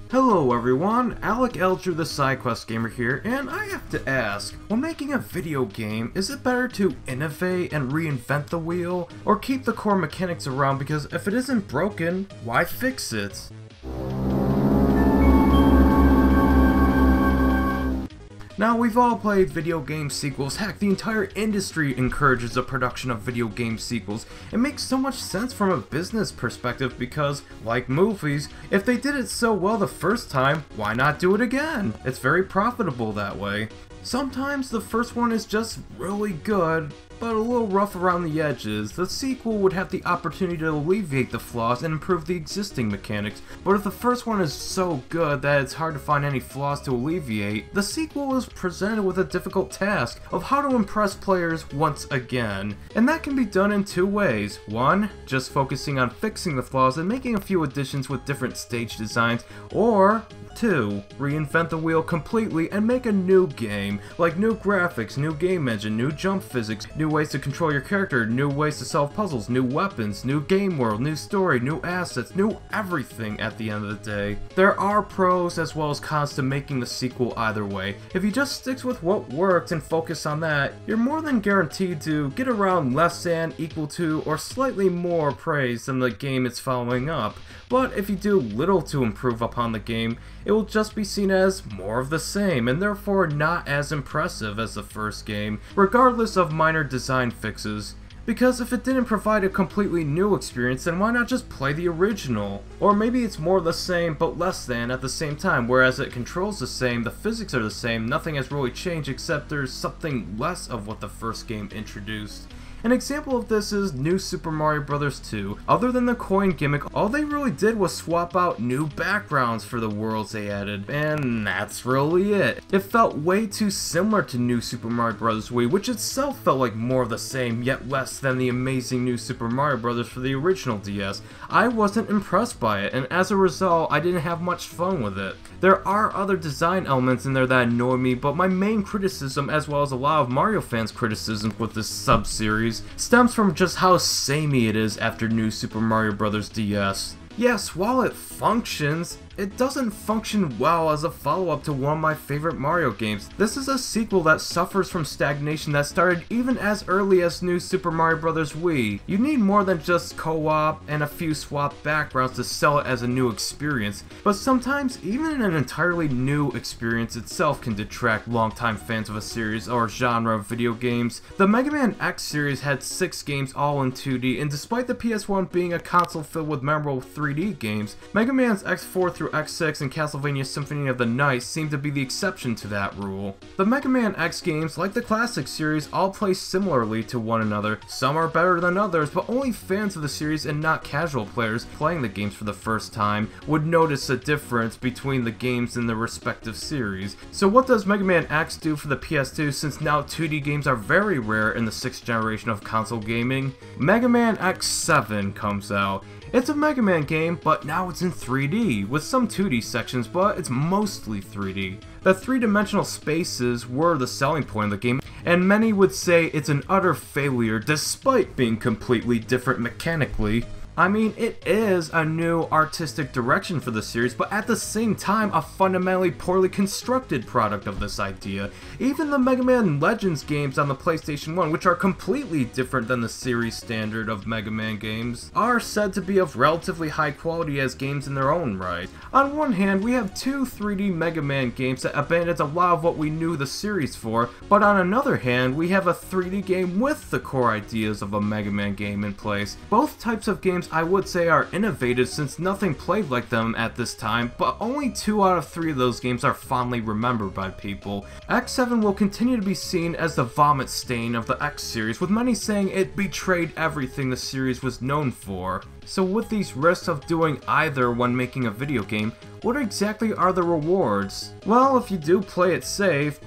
Hello everyone, Alec Elger the SideQuest Gamer here, and I have to ask, when making a video game, is it better to innovate and reinvent the wheel, or keep the core mechanics around because if it isn't broken, why fix it? Now, we've all played video game sequels. Heck, the entire industry encourages the production of video game sequels. It makes so much sense from a business perspective because, like movies, if they did it so well the first time, why not do it again? It's very profitable that way. Sometimes the first one is just really good, but a little rough around the edges. The sequel would have the opportunity to alleviate the flaws and improve the existing mechanics, but if the first one is so good that it's hard to find any flaws to alleviate, the sequel is presented with a difficult task of how to impress players once again. And that can be done in two ways. One, just focusing on fixing the flaws and making a few additions with different stage designs, or 2. Reinvent the wheel completely and make a new game, like new graphics, new game engine, new jump physics, new ways to control your character, new ways to solve puzzles, new weapons, new game world, new story, new assets, new everything at the end of the day. There are pros as well as cons to making the sequel either way. If you just stick with what worked and focus on that, you're more than guaranteed to get around less than, equal to, or slightly more praise than the game it's following up. But if you do little to improve upon the game, it will just be seen as more of the same, and therefore not as impressive as the first game, regardless of minor design fixes. Because if it didn't provide a completely new experience, then why not just play the original? Or maybe it's more the same, but less than at the same time, whereas it controls the same, the physics are the same, nothing has really changed except there's something less of what the first game introduced. An example of this is New Super Mario Bros. 2. Other than the coin gimmick, all they really did was swap out new backgrounds for the worlds they added, and that's really it. It felt way too similar to New Super Mario Bros. Wii, which itself felt like more of the same, yet less than the amazing New Super Mario Bros. For the original DS. I wasn't impressed by it, and as a result, I didn't have much fun with it. There are other design elements in there that annoy me, but my main criticism, as well as a lot of Mario fans' criticisms with this sub-series, stems from just how samey it is after New Super Mario Bros. DS. Yes, while it functions, it doesn't function well as a follow-up to one of my favorite Mario games. This is a sequel that suffers from stagnation that started even as early as New Super Mario Bros. Wii. You need more than just co-op and a few swapped backgrounds to sell it as a new experience, but sometimes even an entirely new experience itself can detract longtime fans of a series or genre of video games. The Mega Man X series had 6 games all in 2D, and despite the PS1 being a console filled with memorable 3D games, Mega Man's X4 through X6 and Castlevania Symphony of the Night seem to be the exception to that rule. The Mega Man X games, like the classic series, all play similarly to one another. Some are better than others, but only fans of the series and not casual players playing the games for the first time would notice a difference between the games in the respective series. So what does Mega Man X do for the PS2 since now 2D games are very rare in the 6th generation of console gaming? Mega Man X7 comes out. It's a Mega Man game, but now it's in 3D, with some 2D sections, but it's mostly 3D. The three-dimensional spaces were the selling point of the game, and many would say it's an utter failure despite being completely different mechanically. I mean, it is a new artistic direction for the series, but at the same time, a fundamentally poorly constructed product of this idea. Even the Mega Man Legends games on the PlayStation 1, which are completely different than the series standard of Mega Man games, are said to be of relatively high quality as games in their own right. On one hand, we have 2 3D Mega Man games that abandons a lot of what we knew the series for, but on another hand, we have a 3D game with the core ideas of a Mega Man game in place. Both types of games I would say are innovative since nothing played like them at this time, but only 2 out of 3 of those games are fondly remembered by people. X7 will continue to be seen as the vomit stain of the X series, with many saying it betrayed everything the series was known for. So with these risks of doing either when making a video game, what exactly are the rewards? Well, if you do play it safe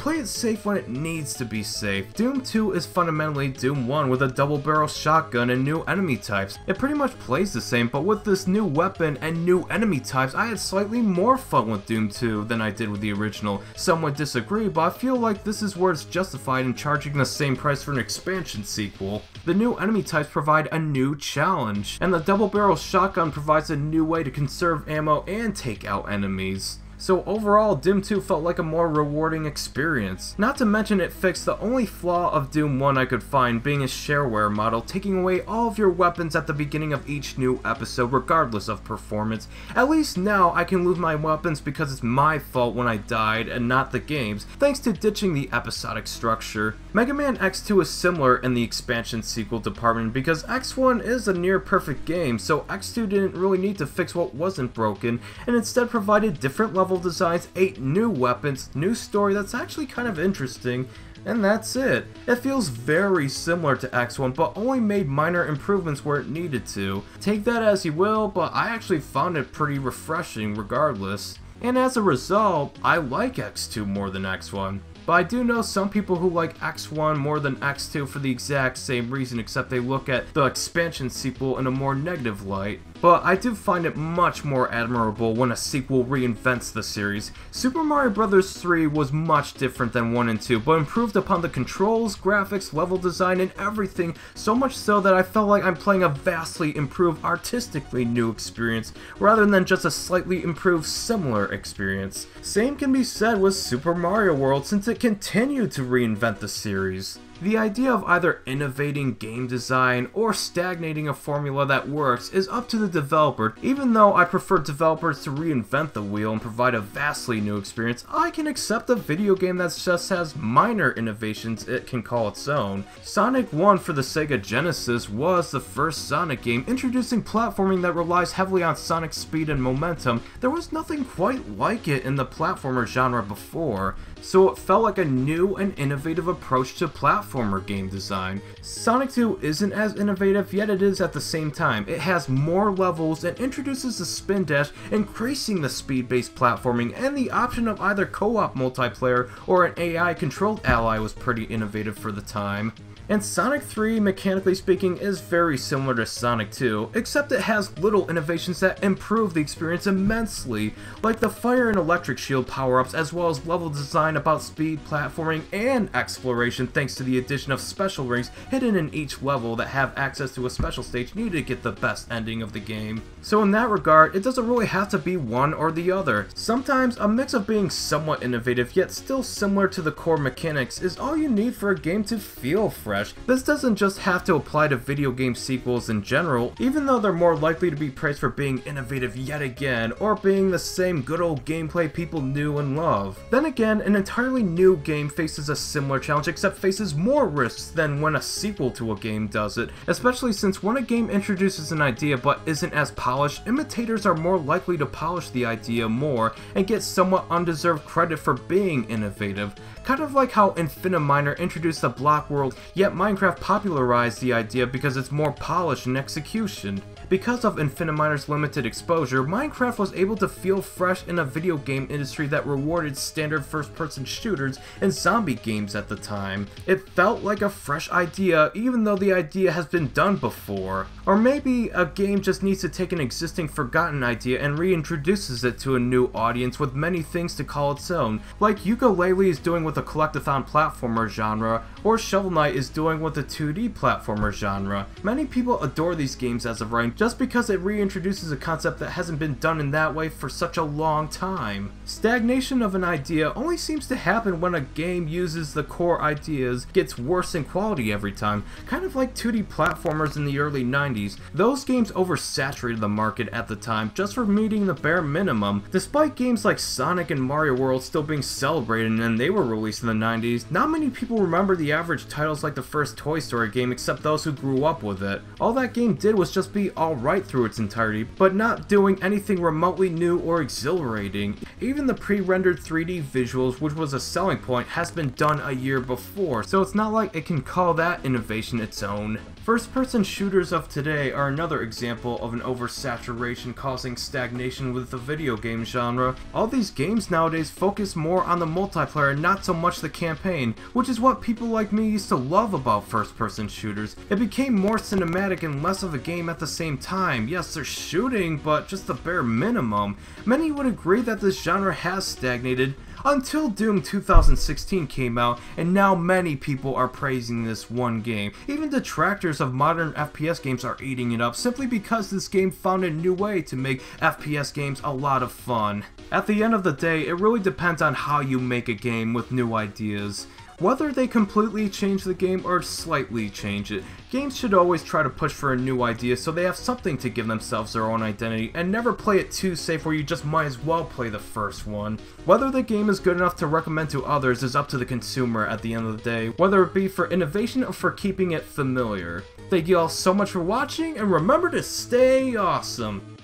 when it needs to be safe. Doom 2 is fundamentally Doom 1 with a double barrel shotgun and new enemy types. It pretty much plays the same, but with this new weapon and new enemy types, I had slightly more fun with Doom 2 than I did with the original. Some would disagree, but I feel like this is where it's justified in charging the same price for an expansion sequel. The new enemy types provide a new challenge, and the double barrel shotgun provides a new way to conserve ammo and take out enemies. So overall, Doom 2 felt like a more rewarding experience. Not to mention it fixed the only flaw of Doom 1 I could find, being a shareware model, taking away all of your weapons at the beginning of each new episode regardless of performance. At least now I can lose my weapons because it's my fault when I died and not the game's, thanks to ditching the episodic structure. Mega Man X2 is similar in the expansion sequel department because X1 is a near perfect game, so X2 didn't really need to fix what wasn't broken, and instead provided different levels designs, 8 new weapons, new story that's actually kind of interesting, and that's it. It feels very similar to X1, but only made minor improvements where it needed to. Take that as you will, but I actually found it pretty refreshing regardless. And as a result, I like X2 more than X1. But I do know some people who like X1 more than X2 for the exact same reason, except they look at the expansion sequel in a more negative light. But I do find it much more admirable when a sequel reinvents the series. Super Mario Bros. 3 was much different than 1 and 2, but improved upon the controls, graphics, level design, and everything, so much so that I felt like I'm playing a vastly improved, artistically new experience, rather than just a slightly improved similar experience. Same can be said with Super Mario World, since it continued to reinvent the series. The idea of either innovating game design or stagnating a formula that works is up to the developer. Even though I prefer developers to reinvent the wheel and provide a vastly new experience, I can accept a video game that just has minor innovations it can call its own. Sonic 1 for the Sega Genesis was the first Sonic game introducing platforming that relies heavily on Sonic's speed and momentum. There was nothing quite like it in the platformer genre before, so it felt like a new and innovative approach to platformer game design. Sonic 2 isn't as innovative, yet it is at the same time. It has more levels and introduces the spin dash, increasing the speed-based platforming, and the option of either co-op multiplayer or an AI-controlled ally was pretty innovative for the time. And Sonic 3, mechanically speaking, is very similar to Sonic 2, except it has little innovations that improve the experience immensely, like the fire and electric shield power-ups, as well as level design about speed, platforming, and exploration thanks to the addition of special rings hidden in each level that have access to a special stage needed to get the best ending of the game. So in that regard, it doesn't really have to be one or the other. Sometimes a mix of being somewhat innovative yet still similar to the core mechanics is all you need for a game to feel fresh. This doesn't just have to apply to video game sequels in general, even though they're more likely to be praised for being innovative yet again, or being the same good old gameplay people knew and love. Then again, an entirely new game faces a similar challenge, except faces more risks than when a sequel to a game does it, especially since when a game introduces an idea but isn't as polished, imitators are more likely to polish the idea more and get somewhat undeserved credit for being innovative. Kind of like how Infiniminer introduced the block world, yet Minecraft popularized the idea because it's more polished in execution. Because of Infiniminer's limited exposure, Minecraft was able to feel fresh in a video game industry that rewarded standard first-person shooters and zombie games at the time. It felt like a fresh idea, even though the idea has been done before. Or maybe a game just needs to take an existing forgotten idea and reintroduces it to a new audience with many things to call its own, like Yooka-Laylee is doing with the collectathon platformer genre, or Shovel Knight is doing with the 2D platformer genre. Many people adore these games as of right, just because it reintroduces a concept that hasn't been done in that way for such a long time. Stagnation of an idea only seems to happen when a game uses the core ideas, gets worse in quality every time, kind of like 2D platformers in the early 90s. Those games oversaturated the market at the time just for meeting the bare minimum. Despite games like Sonic and Mario World still being celebrated and they were released in the 90s, not many people remember the average titles like the first Toy Story game except those who grew up with it. All that game did was just be alright through its entirety, but not doing anything remotely new or exhilarating. Even the pre-rendered 3D visuals, which was a selling point, has been done a year before, so it's not like it can call that innovation its own. First-person shooters of today are another example of an oversaturation causing stagnation with the video game genre. All these games nowadays focus more on the multiplayer and not so much the campaign, which is what people like me used to love about first-person shooters. It became more cinematic and less of a game at the same time. Yes, they're shooting, but just the bare minimum. Many would agree that this genre has stagnated, until Doom 2016 came out, and now many people are praising this one game. Even detractors of modern FPS games are eating it up simply because this game found a new way to make FPS games a lot of fun. At the end of the day, it really depends on how you make a game with new ideas. Whether they completely change the game or slightly change it, games should always try to push for a new idea so they have something to give themselves their own identity, and never play it too safe where you just might as well play the first one. Whether the game is good enough to recommend to others is up to the consumer at the end of the day, whether it be for innovation or for keeping it familiar. Thank you all so much for watching, and remember to stay awesome!